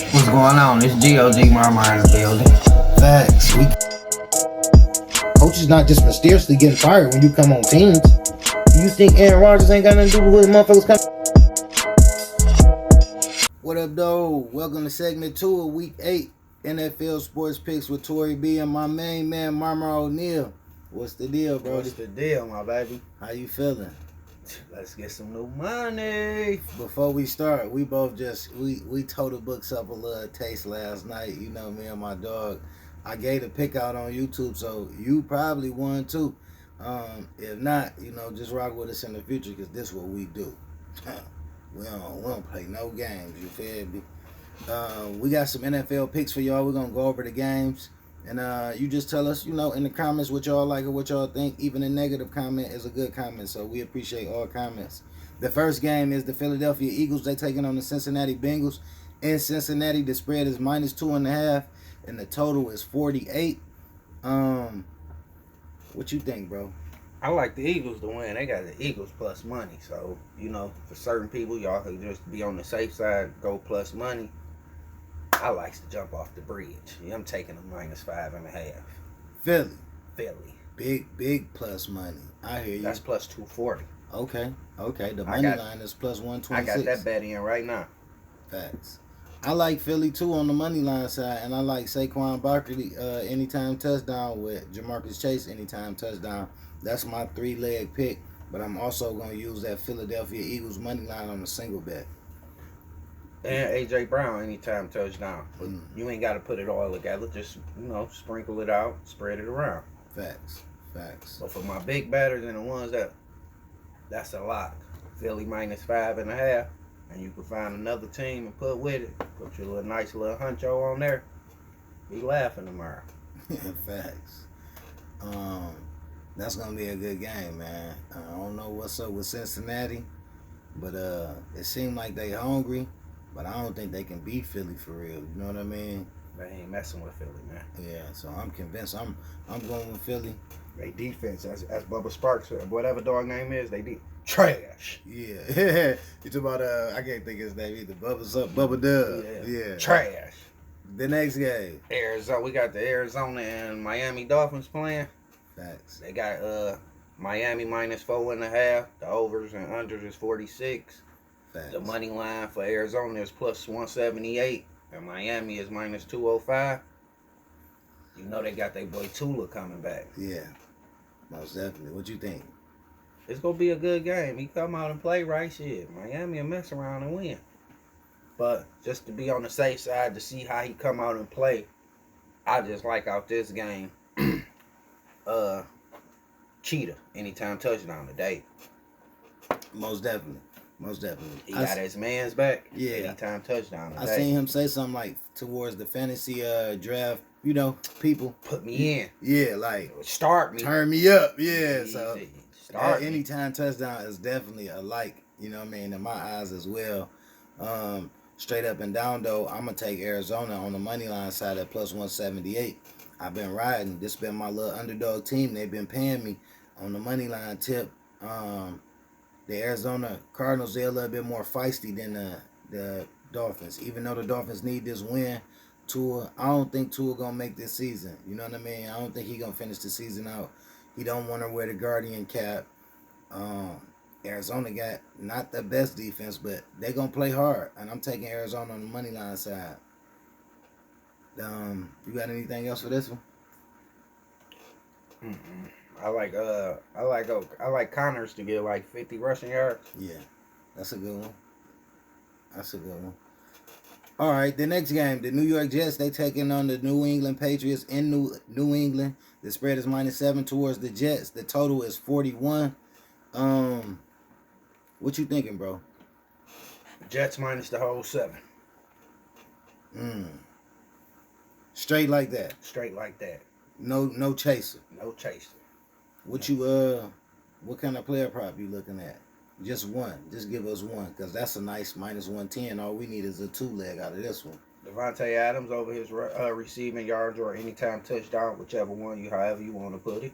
What's going on? It's GOG Mama in the building. Facts. Coaches not just mysteriously getting fired when you come on teams. You think Aaron Rodgers ain't got nothing to do with motherfuckers coming? What up, though? Welcome to segment 2 of week 8 NFL Sports Picks with Tory B and my main man, Marmar O'Neal. What's the deal, bro? What's the deal, my baby? How you feeling? Let's get some new money. Before we start, we both we tore the books up a little taste last night. You know, me and my dog. I gave a pick out on YouTube, so you probably won too. If not, you know, just rock with us in the future because this is what we do. we don't play no games. You feel me? We got some NFL picks for y'all. We're gonna go over the games. And you just tell us, you know, in the comments what y'all like or what y'all think. Even a negative comment is a good comment, so we appreciate all comments. The first game is the Philadelphia Eagles. They taking on the Cincinnati Bengals. In Cincinnati, the spread is -2.5, and the total is 48. What you think, bro? I like the Eagles to win. They got the Eagles plus money, so you know, for certain people, y'all can just be on the safe side, go plus money. I like to jump off the bridge. Yeah, I'm taking a -5.5. Philly. Big plus money. I hear you. That's plus 240. Okay. The money line is plus 126. I got that bet in right now. Facts. I like Philly too on the money line side, and I like Saquon Barkley anytime touchdown with Jamarcus Chase anytime touchdown. That's my 3-leg pick, but I'm also going to use that Philadelphia Eagles money line on a single bet. And A.J. Brown anytime touchdown. But you ain't got to put it all together. Just, you know, sprinkle it out, spread it around. Facts. But for my big batters and the ones that's a lot. Philly -5.5. And you can find another team and put with it. Put your little nice little huncho on there. Be laughing tomorrow. Facts. That's going to be a good game, man. I don't know what's up with Cincinnati, but it seemed like they hungry. But I don't think they can beat Philly for real. You know what I mean? They ain't messing with Philly, man. Yeah, so I'm convinced. I'm going with Philly. They defense, as Bubba Sparks said, whatever dog name is, they trash. Yeah. You talk about I can't think of his name either. Bubba Dub. Yeah. Trash. The next game. Arizona. We got the Arizona and Miami Dolphins playing. Facts. They got Miami -4.5. The overs and unders is 46. Facts. The money line for Arizona is plus 178, and Miami is -205. You know they got their boy Tula coming back. Yeah, most definitely. What you think? It's gonna be a good game. He come out and play right, shit. Miami will mess around and win. But just to be on the safe side to see how he come out and play, I just like out this game. Cheetah anytime touchdown today. Most definitely. He got his man's back. Yeah. Anytime touchdown today. I seen him say something like towards the fantasy draft, you know, people. Put me in. Yeah, like. Start me. Turn me up. Yeah, so. Start anytime touchdown is definitely a like, you know what I mean, in my eyes as well. Straight up and down, though, I'm going to take Arizona on the money line side at plus 178. I've been riding. This been my little underdog team. They've been paying me on the money line tip. The Arizona Cardinals, they're a little bit more feisty than the Dolphins. Even though the Dolphins need this win, I don't think Tua going to make this season. You know what I mean? I don't think he going to finish the season out. He don't want to wear the Guardian cap. Arizona got not the best defense, but they're going to play hard. And I'm taking Arizona on the money line side. You got anything else for this one? I like Connors to get like 50 rushing yards. Yeah, that's a good one. All right, the next game, the New York Jets, they taking on the New England Patriots in New England. The spread is -7 towards the Jets. The total is 41. What you thinking, bro? Jets minus the whole 7. Straight like that. No chaser. No chaser. What kind of player prop you looking at? Just one. Just give us one, because that's a nice -110. All we need is a 2-leg out of this one. Devontae Adams over his receiving yards or anytime touchdown, whichever one however you want to put it.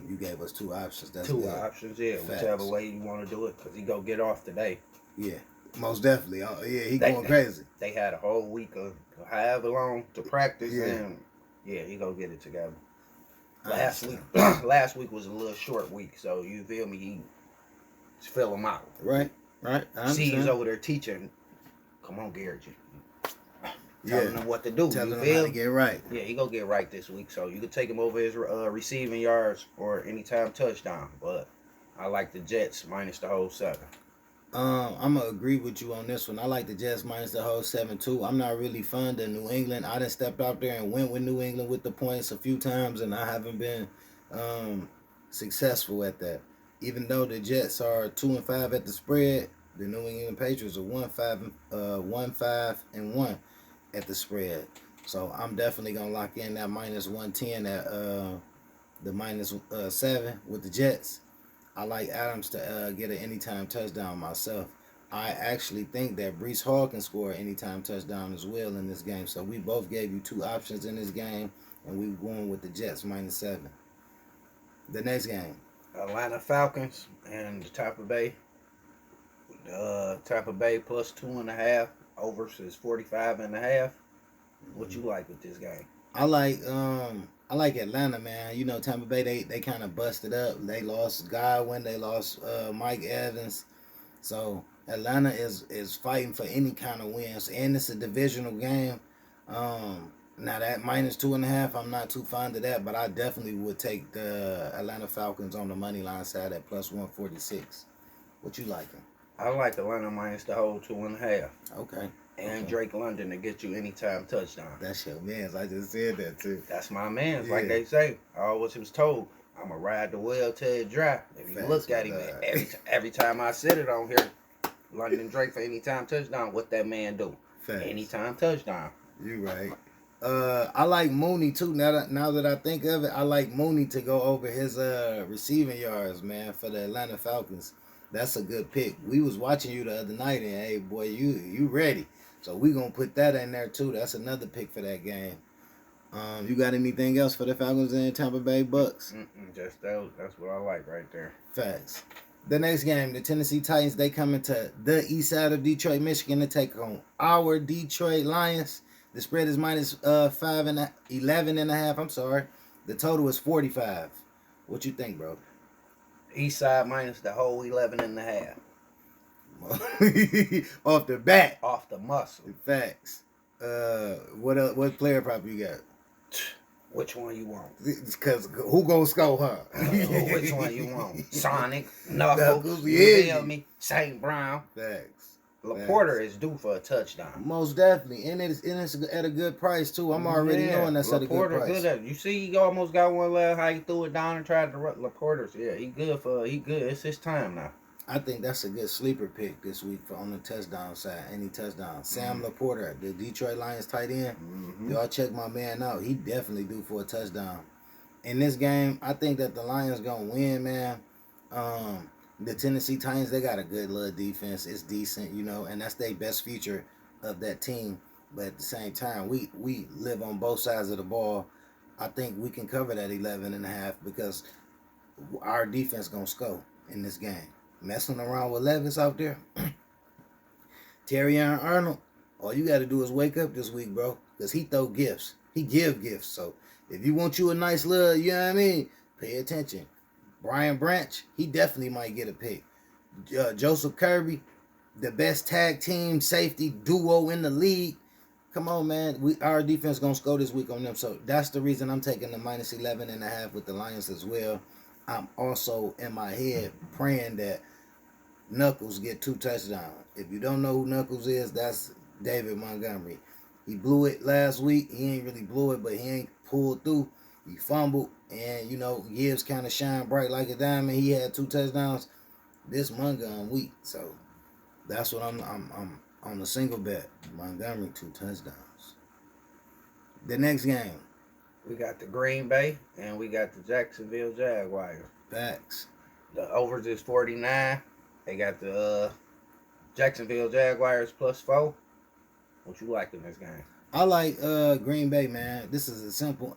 You gave us 2 options. That's two good. options, yeah. Facts. Whichever way you want to do it, because he go get off today. Yeah. Most definitely. Oh, yeah, he They- going crazy. They had a whole week of however long to practice, Yeah. and yeah, he gonna get it together. I Last understand. week, last week was a little short week, so you feel me? He fill him out. Right. I C's understand. over there teaching. Come on, Garrett. Telling Yeah. him what to do. Telling you him feel? how to get right. Yeah, he gonna get right this week, so you can take him over his receiving yards or anytime touchdown. But I like the Jets minus the whole 7. I'm gonna agree with you on this one. I like the Jets minus the whole 7 too. I'm not really fond of New England. I done stepped out there and went with New England with the points a few times, and I haven't been successful at that. Even though the Jets are 2-5 at the spread, the New England Patriots are 1-5-1 at the spread. So I'm definitely gonna lock in that minus 110 at the minus 7 with the Jets. I like Adams to get an anytime touchdown myself. I actually think that Breece Hall can score an anytime touchdown as well in this game. So we both gave you 2 options in this game, and we're going with the Jets minus 7. The next game. Atlanta Falcons and the Tampa Bay. Tampa Bay plus 2.5. Overs is 45.5. What you like with this game? I like Atlanta, man. You know, Tampa Bay, they kind of busted up. They lost Godwin, they lost Mike Evans. So Atlanta is fighting for any kind of wins, and it's a divisional game. Now that minus 2.5, I'm not too fond of that, but I definitely would take the Atlanta Falcons on the money line side at plus 146. What you liking? I like Atlanta minus the whole 2.5. Okay. And Okay. Drake London to get you anytime touchdown. That's your man's. I just said that too. That's my man's. Yeah. Like they say, I always was told, I'm going to ride the well till it dry. If you Facts, look at him, man. every time I said it on here, London Drake for anytime touchdown, what that man do? Facts. Anytime touchdown. You right. I like Mooney too. Now that I think of it, I like Mooney to go over his receiving yards, man, for the Atlanta Falcons. That's a good pick. We was watching you the other night, and hey, boy, you ready? So we gonna put that in there too. That's another pick for that game. You got anything else for the Falcons and Tampa Bay Bucks? Just that's what I like right there. Facts. The next game, the Tennessee Titans, they come into the east side of Detroit, Michigan to take on our Detroit Lions. The spread is minus 11.5. I'm sorry. The total is 45. What you think, bro? East side minus the whole 11.5. Off the bat. Off the muscle. Facts. What player prop you got? Which one you want? Because who gonna score, huh? Which one you want? Sonic, Knuckles, you yeah. feel me? St. Brown. Facts. Laporta is due for a touchdown. Most definitely, and it's at a good price too. I'm already knowing that's at a good Laporta price. You see, he almost got one left. How he threw it down and tried to run. Laporta's, yeah, he good. It's his time now. I think that's a good sleeper pick this week for on the touchdown side. Any touchdown. Sam Laporta, the Detroit Lions tight end. Y'all check my man out. He definitely due for a touchdown. In this game, I think that the Lions gonna win, man. The Tennessee Titans, they got a good little defense. It's decent, you know, and that's their best feature of that team. But at the same time, we live on both sides of the ball. I think we can cover that 11.5 because our defense gonna score in this game. Messing around with Levis out there, Terry Arnold, all you got to do is wake up this week, bro, because he throw gifts. He give gifts. So if you want you a nice little, you know what I mean, pay attention. Brian Branch, he definitely might get a pick. Joseph Kirby, the best tag team safety duo in the league. Come on, man. Our defense going to score this week on them. So that's the reason I'm taking the minus 11.5 with the Lions as well. I'm also in my head praying that Knuckles get 2 touchdowns. If you don't know who Knuckles is, that's David Montgomery. He blew it last week. He ain't really blew it, but he ain't pulled through. He fumbled, and, you know, Gibbs kind of shine bright like a diamond. He had 2 touchdowns. This Montgomery week, so that's what I'm on a single bet. Montgomery 2 touchdowns. The next game. We got the Green Bay and we got the Jacksonville Jaguars. Facts. The overs is 49. They got the Jacksonville Jaguars plus 4. What you like in this game? I like Green Bay, man. This is a simple,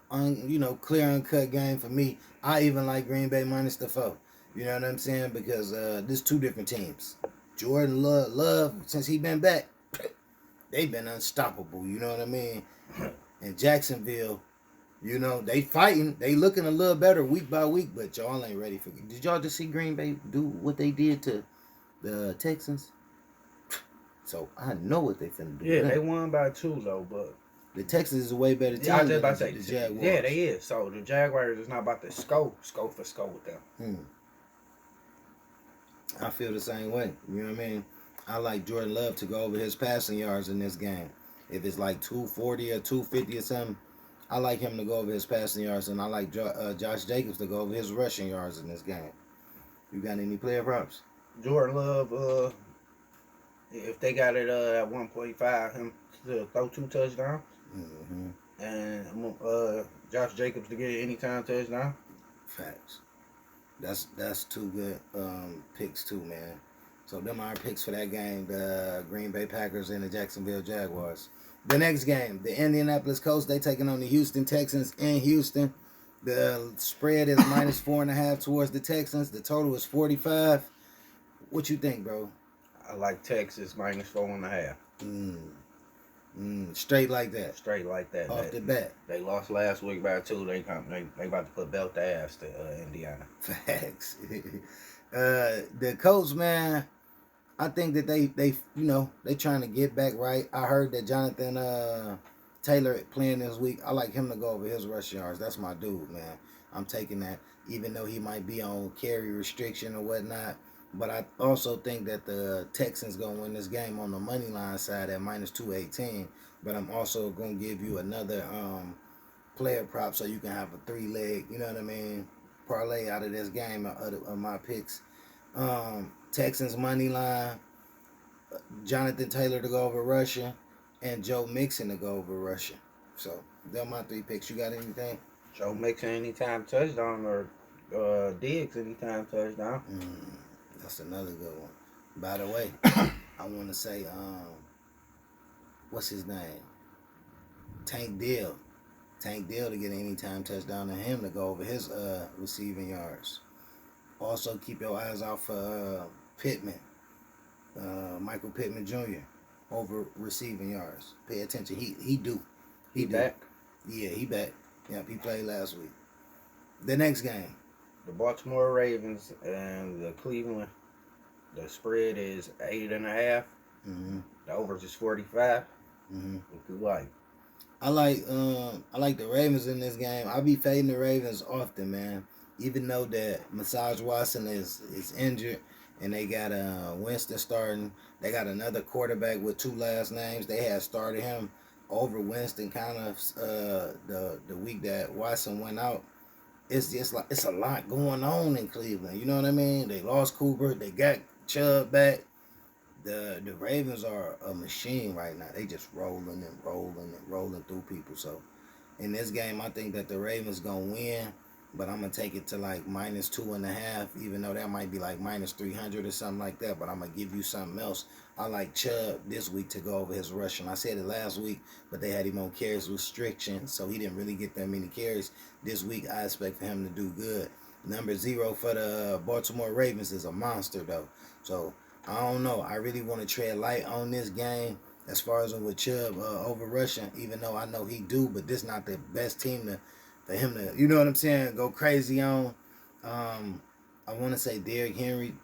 clear uncut game for me. I even like Green Bay minus the 4. You know what I'm saying? Because there's 2 different teams. Jordan Love, since he been back, they've been unstoppable. You know what I mean? And Jacksonville, you know, they fighting. They looking a little better week by week, but y'all ain't ready for it. Did y'all just see Green Bay do what they did to the Texans? So I know what they finna do. Yeah, they won by 2 though, but the Texans is a way better team I was just than about to the say, Jaguars. yeah, they is. So the Jaguars is not about to score for score with them. I feel the same way. You know what I mean? I like Jordan Love to go over his passing yards in this game. If it's like 240 or 250 or something, I like him to go over his passing yards, and I like Josh Jacobs to go over his rushing yards in this game. You got any player props? Jordan Love, if they got it at 1.5, him to throw 2 touchdowns, and Josh Jacobs to get an anytime touchdown. Facts. That's 2 good picks too, man. So them are our picks for that game: the Green Bay Packers and the Jacksonville Jaguars. The next game, the Indianapolis Colts, they taking on the Houston Texans in Houston. The spread is -4.5 towards the Texans. The total is 45. What you think, bro? I like Texas -4.5. Straight like that. Straight like that. Off the bat. They lost last week by 2. They about to put belt to ass to Indiana. Facts. The Colts, man, I think that they trying to get back right. I heard that Jonathan Taylor playing this week. I like him to go over his rushing yards. That's my dude, man. I'm taking that, even though he might be on carry restriction or whatnot. But I also think that the Texans gonna win this game on the money line side at -218. But I'm also gonna give you another player prop so you can have a 3-leg, you know what I mean, parlay out of this game of my picks. Texans money line, Jonathan Taylor to go over Russia, and Joe Mixon to go over Russia. So they're my 3 picks. You got anything? Joe Mixon anytime touchdown or Diggs anytime touchdown. That's another good one. By the way, I want to say, what's his name? Tank Deal to get an anytime touchdown, and him to go over his receiving yards. Also, keep your eyes out for Pittman, Michael Pittman Jr. over receiving yards. Pay attention. He do. He back? Yeah, he back. Yeah, he played last week. The next game. The Baltimore Ravens and the Cleveland. The spread is 8.5. The overs is 45. What you like? I like the Ravens in this game. I be fading the Ravens often, man. Even though that Massage Watson is injured and they got Winston starting, they got another quarterback with 2 last names. They had started him over Winston kind of the week that Watson went out. It's just like it's a lot going on in Cleveland. You know what I mean? They lost Cooper. They got Chubb back. The Ravens are a machine right now. They just rolling through people. So in this game, I think that the Ravens gonna win, but I'm gonna take it to like -2.5, even though that might be like -300 or something like that. But I'm gonna give you something else. I like Chubb this week to go over his rushing. I said it last week, but they had him on carries restriction, so he didn't really get that many carries. This week, I expect for him to do good. Number 0 for the Baltimore Ravens is a monster, though. So I don't know. I really want to tread light on this game as far as with Chubb over rushing, even though I know he do, but this not the best team for him to, you know what I'm saying, go crazy on. I want to say Derrick Henry,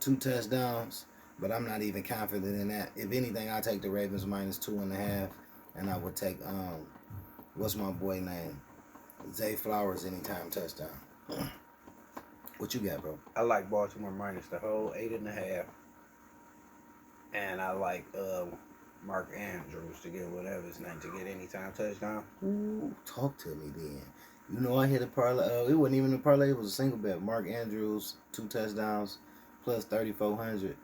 2 touchdowns, but I'm not even confident in that. If anything, I'll take the Ravens -2.5, and I would take, what's my boy name? Zay Flowers anytime touchdown. What you got, bro? I like Baltimore minus the whole 8.5. And I like Mark Andrews to get whatever his name to get anytime touchdown. Ooh, talk to me then. You know I hit a parlay. It wasn't even a parlay. It was a single bet. Mark Andrews 2 touchdowns plus 3,400.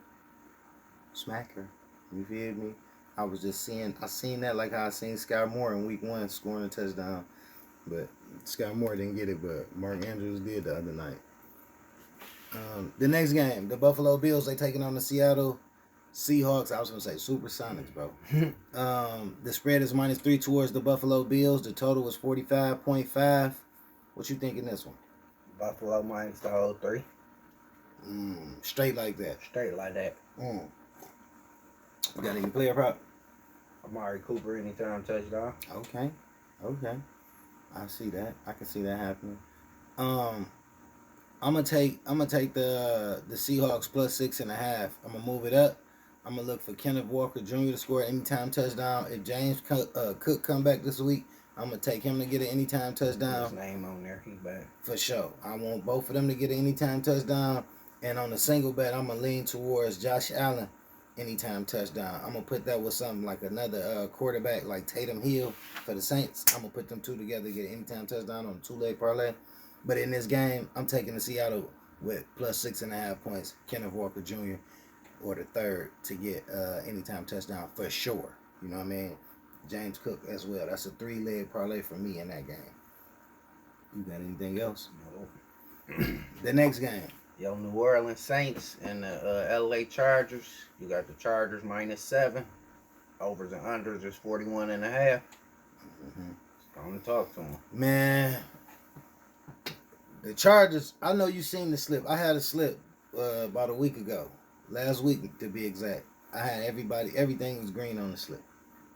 Smacker. You feel me? I was just seeing. I seen that like how I seen Sky Moore in week 1 scoring a touchdown, but Sky Moore didn't get it. But Mark Andrews did the other night. The next game, the Buffalo Bills, they taking on the Seattle Seahawks. I was going to say Supersonics, bro. The spread is -3 towards the Buffalo Bills. The total is 45.5. What you think in this one? Buffalo minus the whole 3. Straight like that. Straight like that. You got any player prop? Amari Cooper anytime touchdown. Okay. I see that. I can see that happening. I'm gonna take the Seahawks plus 6.5. I'm gonna move it up. I'm gonna look for Kenneth Walker Jr. to score an anytime touchdown. If James Cook come back this week, I'm gonna take him to get an anytime touchdown. His name on there, he's back for sure. I want both of them to get an anytime touchdown. And on the single bet, I'm gonna lean towards Josh Allen anytime touchdown. I'm gonna put that with something like another quarterback like Tatum Hill for the Saints. I'm gonna put them two together to get an anytime touchdown on a 2-leg parlay. But in this game, I'm taking the Seattle with plus 6.5 points. Kenneth Walker Jr. or the third to get anytime touchdown for sure. You know what I mean? James Cook as well. That's a 3-leg parlay for me in that game. You got anything else? No. The next game. Yo, New Orleans Saints and the LA Chargers. You got the Chargers -7. Overs and unders is 41.5. It's time to talk to them. Man, the Chargers, I know you seen the slip. I had a slip about a week ago. Last week, to be exact. I had everything was green on the slip.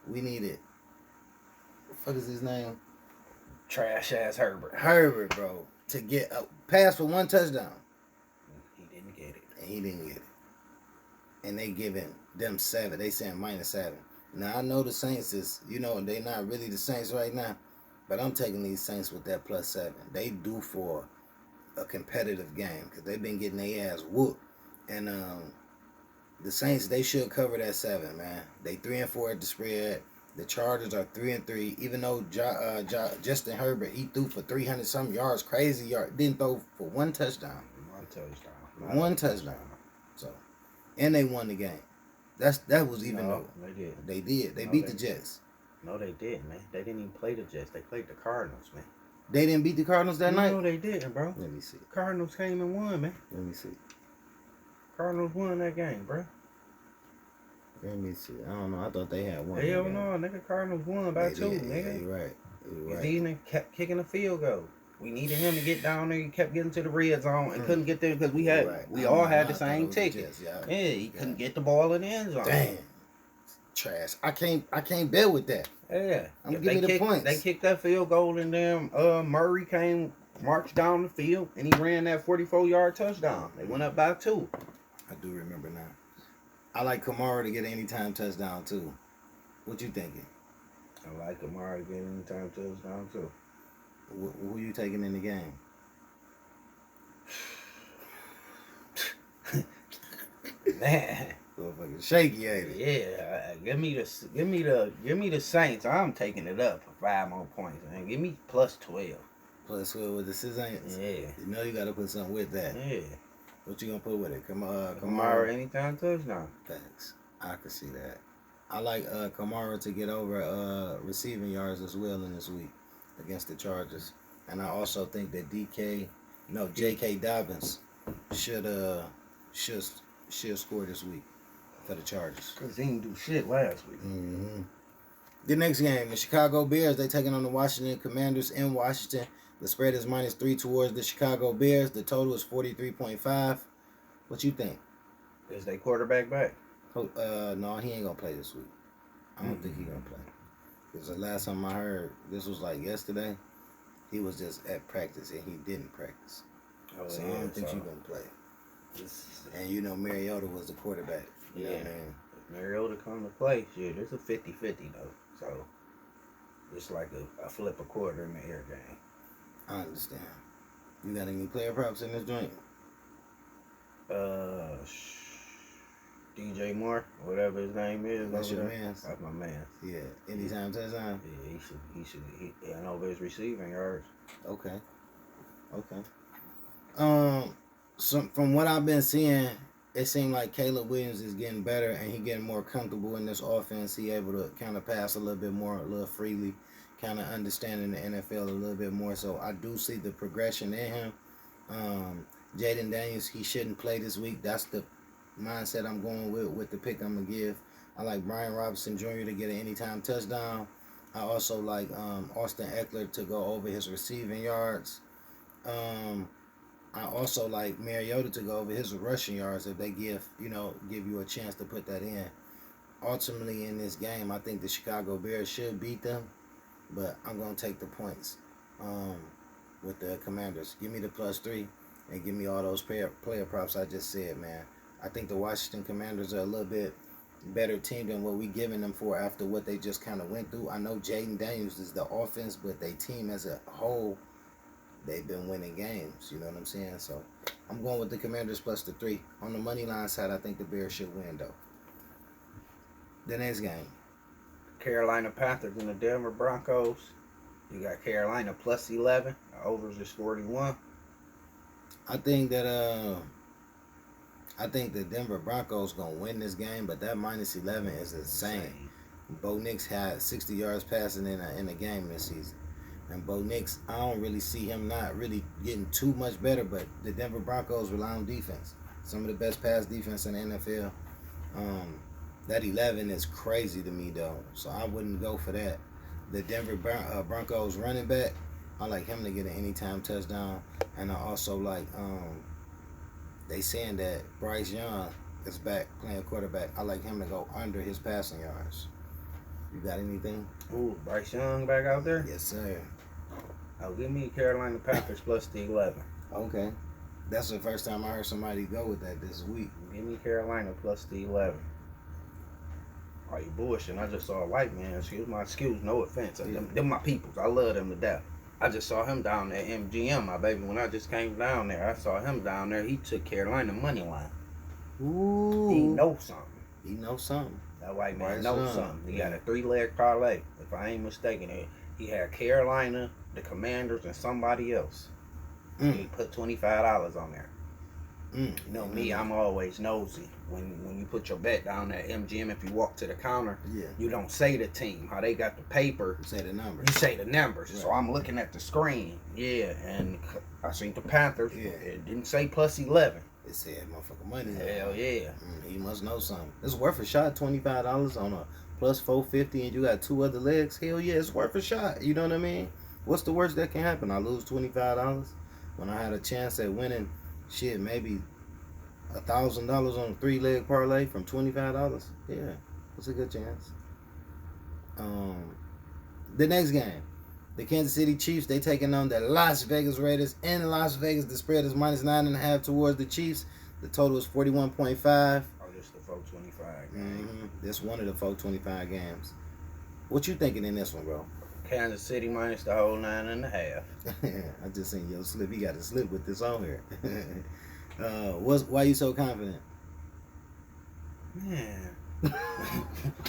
We needed, what the fuck is his name? Trash ass Herbert. Herbert, bro. To get a pass for 1 touchdown. He didn't get it. And he didn't get it. And they giving them 7. They saying -7. Now, I know the Saints is, they not really the Saints right now. But I'm taking these Saints with that +7. They due for a competitive game because they've been getting their ass whooped. And the Saints, they should cover that 7, man. They 3-4 at the spread. The Chargers are 3-3. Even though Justin Herbert, he threw for 300-something yards, crazy yard, didn't throw for 1 touchdown. 1 touchdown. 1 touchdown. So, and they won the game. That was even though they did. They did. They beat the Jets. No, they didn't, man. They didn't even play the Jets. They played the Cardinals, man. They didn't beat the Cardinals that night? No, they didn't, bro. Let me see. The Cardinals came and won, man. Let me see. Cardinals won that game, bro. Let me see. I don't know. I thought they had 1. Hell no, nigga. Cardinals won by 2, nigga. Yeah, you're right. These niggas kept kicking the field goal. We needed him to get down there. He kept getting to the red zone and couldn't get there because we all had the same ticket. Yeah, he couldn't get the ball in the end zone. Damn. Trash. I can't bet with that. Yeah. I'm giving you the points. They kicked that field goal and then Murray marched down the field and he ran that 44-yard touchdown. They went up by 2. I do remember now. I like Kamara to get an anytime touchdown too. What you thinking? I like Kamara to get an anytime touchdown too. Who you taking in the game? Man. Motherfucking shaky, ain't it? Yeah, give me the Saints. I'm taking it up for 5 more points, man. Give me +12. +12 with the Saints. Yeah. You know you gotta put something with that. Yeah. What you gonna put with it? Kamara anytime touchdown. Thanks. I can see that. I like Kamara to get over receiving yards as well in this week against the Chargers, and I also think that J.K. Dobbins should score this week for the Chargers. Cause he didn't do shit last week. Mm-hmm. The next game, the Chicago Bears, they taking on the Washington Commanders in Washington. The spread is -3 towards the Chicago Bears. The total is 43.5. What you think? Is they quarterback back? No, he ain't gonna play this week. I don't think he gonna play. Because the last time I heard, this was like yesterday, he was just at practice and he didn't practice. So I don't think he's gonna play. And Mariota was the quarterback. You know what I mean? If Mariota come to play, shit, it's a 50-50 though. So it's like a flip a quarter in the air game. I understand. You got any player props in this joint? DJ Moore, whatever his name is. That's your man. That's my man. Yeah. Anytime touchdown? Yeah, he should and over his receiving yards. Okay. So from what I've been seeing, it seemed like Caleb Williams is getting better and he getting more comfortable in this offense. He able to kind of pass a little bit more, a little freely, kind of understanding the NFL a little bit more. So I do see the progression in him. Jaden Daniels, he shouldn't play this week. That's the mindset I'm going with the pick I'm going to give. I like Brian Robinson Jr. to get an anytime touchdown. I also like Austin Eckler to go over his receiving yards. I also like Mariota to go over his rushing yards if they give you a chance to put that in. Ultimately, in this game, I think the Chicago Bears should beat them, but I'm gonna take the points with the Commanders. Give me the +3 and give me all those player props I just said, man. I think the Washington Commanders are a little bit better team than what we giving them for after what they just kind of went through. I know Jaden Daniels is the offense, but they team as a whole, they've been winning games. You know what I'm saying? So I'm going with the Commanders +3. On the money line side, I think the Bears should win, though. The next game. Carolina Panthers and the Denver Broncos. You got Carolina +11. The overs is 41. I think the Denver Broncos gonna win this game, but that -11 is insane. Bo Nix had 60 yards passing in a game this season, and Bo Nix, I don't really see him not really getting too much better. But the Denver Broncos rely on defense, some of the best pass defense in the NFL. That 11 is crazy to me though, so I wouldn't go for that. The Denver Broncos running back, I like him to get an anytime touchdown, and I also like they saying that Bryce Young is back playing quarterback. I like him to go under his passing yards. You got anything? Ooh, Bryce Young back out there? Yes, sir. Oh, give me Carolina Panthers +11. Okay. That's the first time I heard somebody go with that this week. Give me Carolina +11. Are you bullshitting? I just saw a white man. Excuse, no offense. Yeah. Them my peoples. I love them to death. I just saw him down there at MGM, my baby. When I just came down there, I saw him down there. He took Carolina money line. Ooh. He knows something. He knows something. That white man Right, knows son. something. He got a 3-leg parlay. If I ain't mistaken, he had Carolina, the Commanders, and somebody else. He put $25 on there. You know me, I'm always nosy. When you put your bet down at MGM, if you walk to the counter, you don't say the team. How they got the paper. You say the numbers. You say the numbers. Right. So I'm looking at the screen. Yeah, and I seen the Panthers. Yeah. It didn't say +11. It said motherfucking money. Hell yeah. He must know something. It's worth a shot. $25 on a +450, and you got 2 other legs. Hell yeah, it's worth a shot. You know what I mean? What's the worst that can happen? I lose $25 when I had a chance at winning. Shit, maybe $1,000 on a 3-leg parlay from $25. Yeah, it's a good chance. The next game, the Kansas City Chiefs, they taking on the Las Vegas Raiders in Las Vegas. The spread is -9.5 towards the Chiefs. The total is 41.5. Oh, this the 425 game. This one of the 425 games. What you thinking in this one, bro? Kansas City minus the whole 9.5. I just seen your slip. You got to slip with this on here. Why you so confident? Man.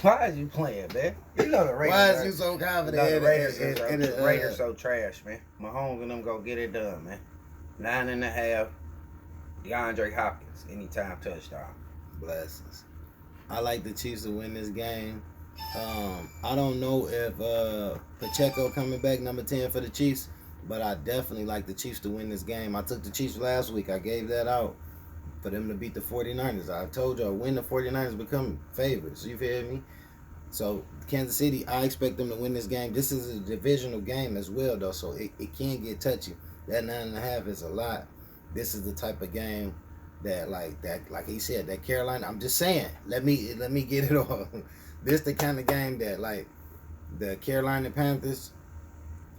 Why is you playing, man? You know the Raiders. Why is you so confident? You know the Raiders so trash, man. Mahomes and them go get it done, man. 9.5. DeAndre Hopkins, anytime touchdown. Blessings. I like the Chiefs to win this game. I don't know if Pacheco coming back number 10 for the Chiefs, but I definitely like the Chiefs to win this game. I took the Chiefs last week. I gave that out for them to beat the 49ers. I told y'all, when the 49ers become favorites. You feel me? So, Kansas City, I expect them to win this game. This is a divisional game as well, though, so it can get touchy. That 9.5 is a lot. This is the type of game that, like he said, that Carolina, I'm just saying, let me get it off. This the kind of game that, like, the Carolina Panthers,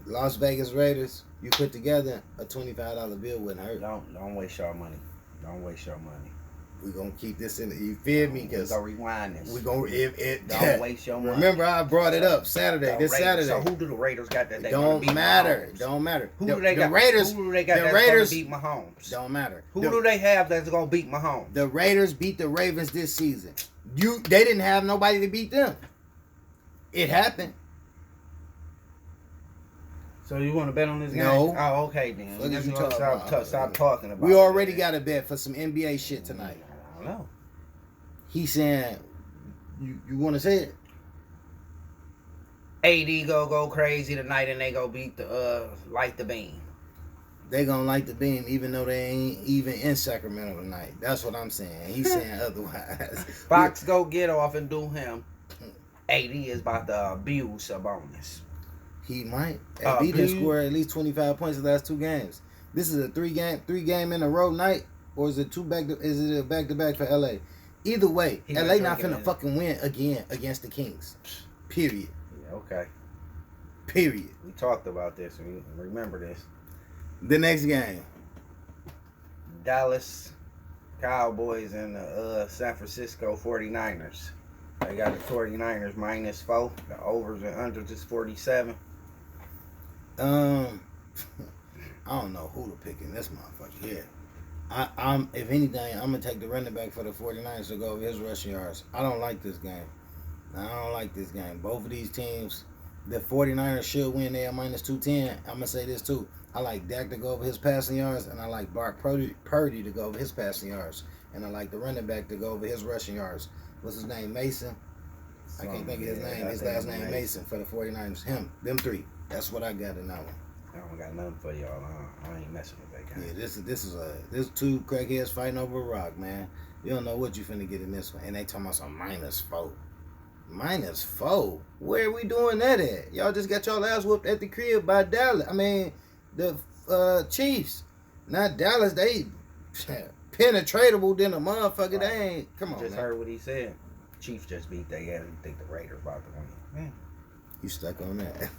Las Vegas Raiders, you put together, a $25 bill wouldn't hurt. Don't waste your money. Don't waste your money. We're going to keep this in the, you feel me? We're going to rewind this. We're going to, don't waste your money. Remember, I brought it up Saturday, Saturday. So who do the Raiders got that they don't beat matter. Mahomes? Don't matter. Who do they got? Raiders, who do they got the that's Raiders going to beat Mahomes? Don't matter. Who do they have that's going to beat Mahomes? The Raiders beat the Ravens this season. They didn't have nobody to beat them. It happened. So you want to bet on this game? No. Oh, okay then. What did you talk about? Stop talking about. We already got a bet for some NBA shit tonight. I don't know. He's saying, you want to say it? AD go crazy tonight and they go beat the light the beam. They gonna light the beam even though they ain't even in Sacramento tonight. That's what I'm saying. He's saying otherwise. Fox go get off and do him. AD is about to abuse Sabonis. He might. AD done scored at least 25 points the last 2 games. This is a three game in a row night, or is it is it a back to back for LA? Either way, LA not finna fucking win again against the Kings. Period. Yeah, okay. Period. We talked about this and we remember this. The next game. Dallas Cowboys and the San Francisco 49ers. They got the 49ers -4. The overs and unders is 47. I don't know who to pick in this motherfucker here. I'm if anything, I'm gonna take the running back for the 49ers to go over his rushing yards. I don't like this game. Both of these teams, the 49ers should win. They are -210. I'm gonna say this too. I like Dak to go over his passing yards, and I like Brock Purdy to go over his passing yards, and I like the running back to go over his rushing yards. What's his name? Mason. I can't think of his name. His last name Mason for the 49ers. Them three. That's what I got in that one. I don't got nothing for y'all. I ain't messing with that guy. Yeah, this two crackheads fighting over a rock, man. You don't know what you finna get in this one, and they talking about some -4. -4. Where are we doing that at? Y'all just got y'all ass whooped at the crib by Dallas. I mean, the Chiefs, not Dallas. They penetratable than a motherfucker. Right. They ain't. Come on, just man. Heard what he said. Chiefs just beat their ass. You think the Raiders about to win? You stuck on that.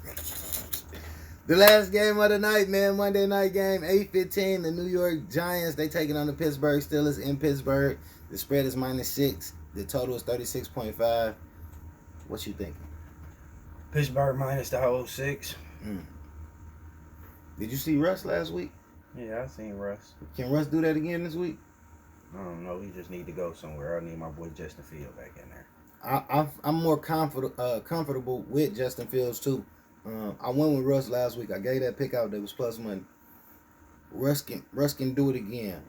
The last game of the night, man, Monday night game, 8:15. The New York Giants, they taking on the Pittsburgh Steelers in Pittsburgh. The spread is -6. The total is 36.5. What you thinking? Pittsburgh minus the whole 6. Did you see Russ last week? Yeah, I seen Russ. Can Russ do that again this week? I don't know. He just need to go somewhere. I need my boy Justin Fields back in there. I'm more comfortable with Justin Fields too. I went with Russ last week. I gave that pick out that was plus money. Russ can do it again.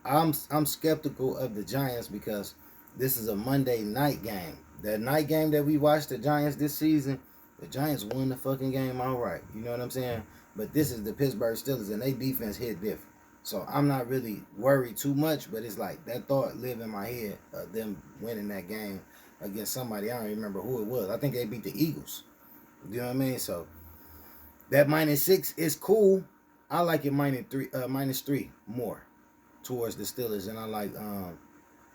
I'm skeptical of the Giants because this is a Monday night game. That night game that we watched the Giants this season, the Giants won the fucking game all right. You know what I'm saying? But this is the Pittsburgh Steelers, and they defense hit different. So I'm not really worried too much, but it's like that thought live in my head of them winning that game against somebody. I don't even remember who it was. I think they beat the Eagles. You know what I mean? So that -6 is cool. I like it -3 more towards the Steelers, and I like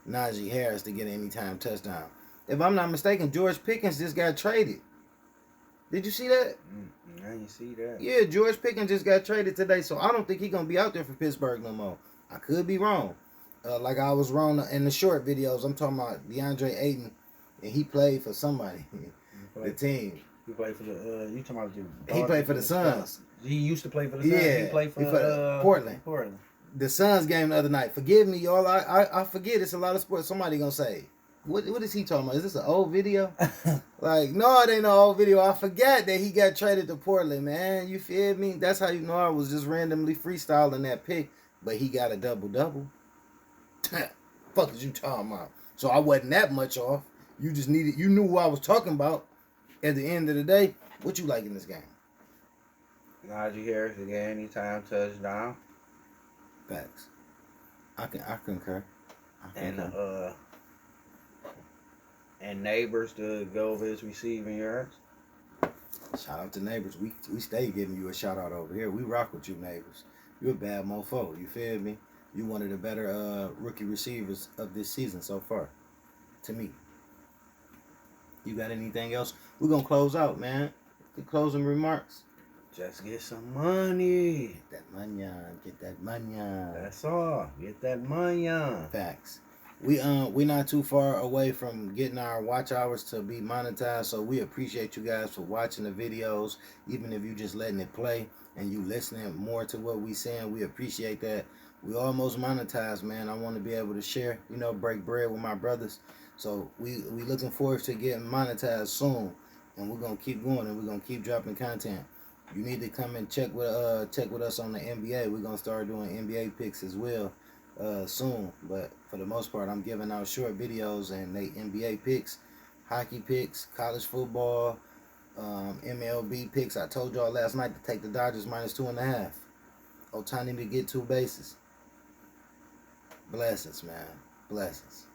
Najee Harris to get an anytime touchdown. If I'm not mistaken, George Pickens just got traded. Did you see that? I didn't see that. Yeah, George Pickens just got traded today, so I don't think he's going to be out there for Pittsburgh no more. I could be wrong. Like I was wrong in the short videos. I'm talking about DeAndre Ayton, and he played for somebody, the team. He played for the, you talking about the... He played for the Suns. He used to play for the Suns. Yeah. He played for Portland. Portland. The Suns game the other night. Forgive me, y'all. I forget. It's a lot of sports. Somebody going to say, what is he talking about? Is this an old video? Like, no, it ain't no old video. I forgot that he got traded to Portland, man. You feel me? That's how you know I was just randomly freestyling that pick. But he got a double-double. Fuck is you talking about? So I wasn't that much off. You just needed, you knew who I was talking about. At the end of the day, what you like in this game? Najee Harris to get anytime touchdown. Facts. I concur. And Neighbors to go over his receiving yards. Shout out to Neighbors. We stay giving you a shout out over here. We rock with you, Neighbors. You're a bad mofo. You feel me? You one of the better rookie receivers of this season so far. To me. You got anything else? We're going to close out, man. The closing remarks. Just get some money. Get that money on. Get that money on. That's all. Get that money on. Facts. We're not too far away from getting our watch hours to be monetized, so we appreciate you guys for watching the videos, even if you just letting it play and you listening more to what we saying. We appreciate that. We almost monetized, man. I want to be able to share, break bread with my brothers. So we looking forward to getting monetized soon, and we're gonna keep going and we're gonna keep dropping content. You need to come and check with us on the NBA. We're gonna start doing NBA picks as well soon. But for the most part, I'm giving out short videos and they NBA picks, hockey picks, college football, MLB picks. I told y'all last night to take the Dodgers -2.5. Otani to get 2 bases. Blessings, man. Blessings.